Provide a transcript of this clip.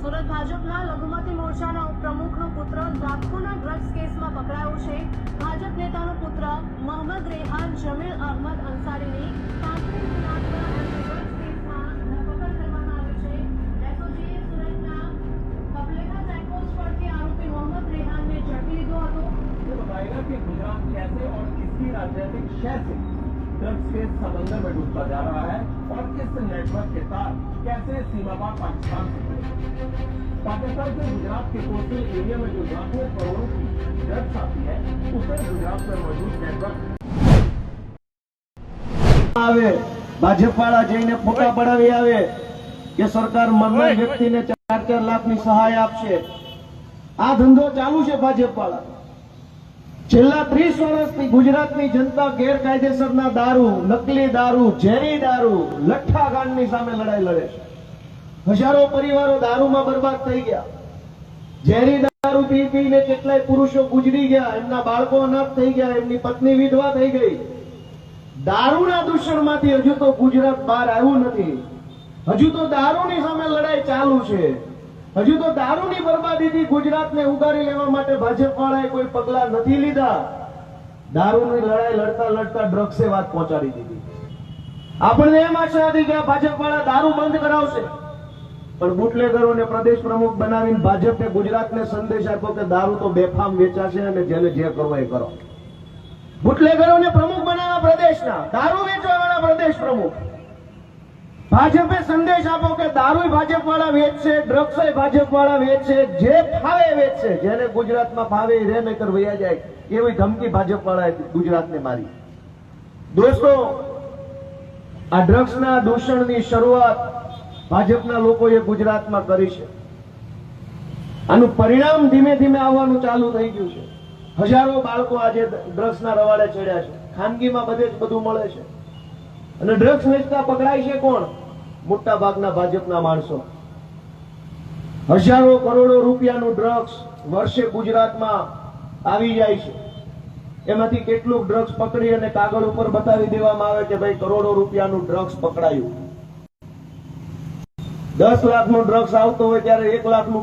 સુરત ભાજપના લઘુમતી મોરચાના ઉપપ્રમુખનો પુત્ર લાખોના ડ્રગ્સ કેસમાં પકડાયો છે। ભાજપ નેતાનો પુત્ર મોહમ્મદ રેહાન જમીલ અહમદ અંસારીની 35 લાખના ડ્રગ્સ કેસમાં ધરપકડ કરવામાં આવી છે। એસઓજીએ સુરતના કપલેખા ચેકપોસ્ટ પરથી આરોપી મોહમ્મદ રેહાનને ઝડપી લીધો હતો। ये बताएगा कि गुजरात कैसे और किसकी राजनीतिक शय से ड्रग्स के समंदर में डूबता जा रहा है और इस नेटवर्क के तार कैसे सीमा पार पाकिस्तान से जुड़े। पाकिस्तान से गुजरात के कोस्टल एरिया में जो लाखों करोड़ों की ड्रग्स आती है उसे गुजरात में मौजूद नेटवर्क આવે ભાજપવાળા જઈને ફોટા પડાવી આવે કે સરકાર મરનાર વ્યક્તિને 4-4 લાખની સહાય આપશે। આ ધંધો ચાલુ છે ભાજપવાળા। છેલ્લા 30 વર્ષથી ગુજરાતની જનતા ગેરકાયદેસરના દારૂ, નકલી દારૂ, ઝેરી દારૂ, લઠ્ઠાગાંડની સામે લડાઈ લડે છે। હજારો પરિવારો દારૂમાં બરબાદ થઈ ગયા। ઝેરી દારૂ પી પીને કેટલાય પુરુષો ગુજરી ગયા, એમના બાળકો અનાથ થઈ ગયા, એમની પત્ની વિધવા થઈ ગઈ। દારૂના દૂષણમાંથી હજુ તો ગુજરાત બહાર આવ્યું નથી। હજુ તો દારૂની સામે લડાઈ ચાલુ છે। હજુ તો દારૂની બરબાદીથી ગુજરાતને ઉગારી લેવા માટે ભાજપવાળાએ કોઈ પગલા નથી લીધા। દારૂની લડાઈ લડતા લડતા ડ્રગ્સે વાત પહોંચાડી દીધી। આપણને એમ આશા હતી કે આ ભાજપવાળા દારૂ બંધ કરાવશે, પણ બુટલેગરોને પ્રદેશ પ્રમુખ બનાવીને ભાજપે ગુજરાતને સંદેશ આપ્યો કે દારૂ તો બેફામ વેચાશે અને જેને જે કરવો એ કરો। બુટલેગરોને પ્રમુખ બનાવ્યા પ્રદેશના, દારૂ વેચવાવાળા પ્રદેશ પ્રમુખ। ભાજપે સંદેશ આપો કે દારૂ ભાજપવાળા વેચશે, ડ્રગ્સ ભાજપવાળા વેચશે, જે ફાવે વેચશે, જેને ગુજરાતમાં ફાવે એ રે નહીતર વયા જાય, એવી ધમકી ભાજપવાળાએ ગુજરાતને મારી। દોસ્તો, આ ડ્રગ્સના દૂષણની શરૂઆત ભાજપના લોકોએ ગુજરાતમાં કરી છે। આનું પરિણામ ધીમે ધીમે આવવાનું ચાલુ થઈ ગયું છે। હજારો બાળકો આજે ડ્રગ્સના રવાડે ચડ્યા છે। ખાનગીમાં બધે જ બધું મળે છે અને ડ્રગ્સ વેચતા પકડાય છે કોણ? મોટા ભાગના ભાજપના માણસો। હજારો કરોડો રૂપિયાનું ડ્રગ્સ વર્ષે ગુજરાતમાં આવી જાય છે। એમાંથી કેટલું ડ્રગ્સ પકડી અને કાગળ ઉપર બતાવી દેવામાં આવે કે ભાઈ કરોડો રૂપિયાનું ડ્રગ્સ પકડાયું। 10 લાખનું ડ્રગ્સ આવતો હોય ત્યારે 1 લાખનું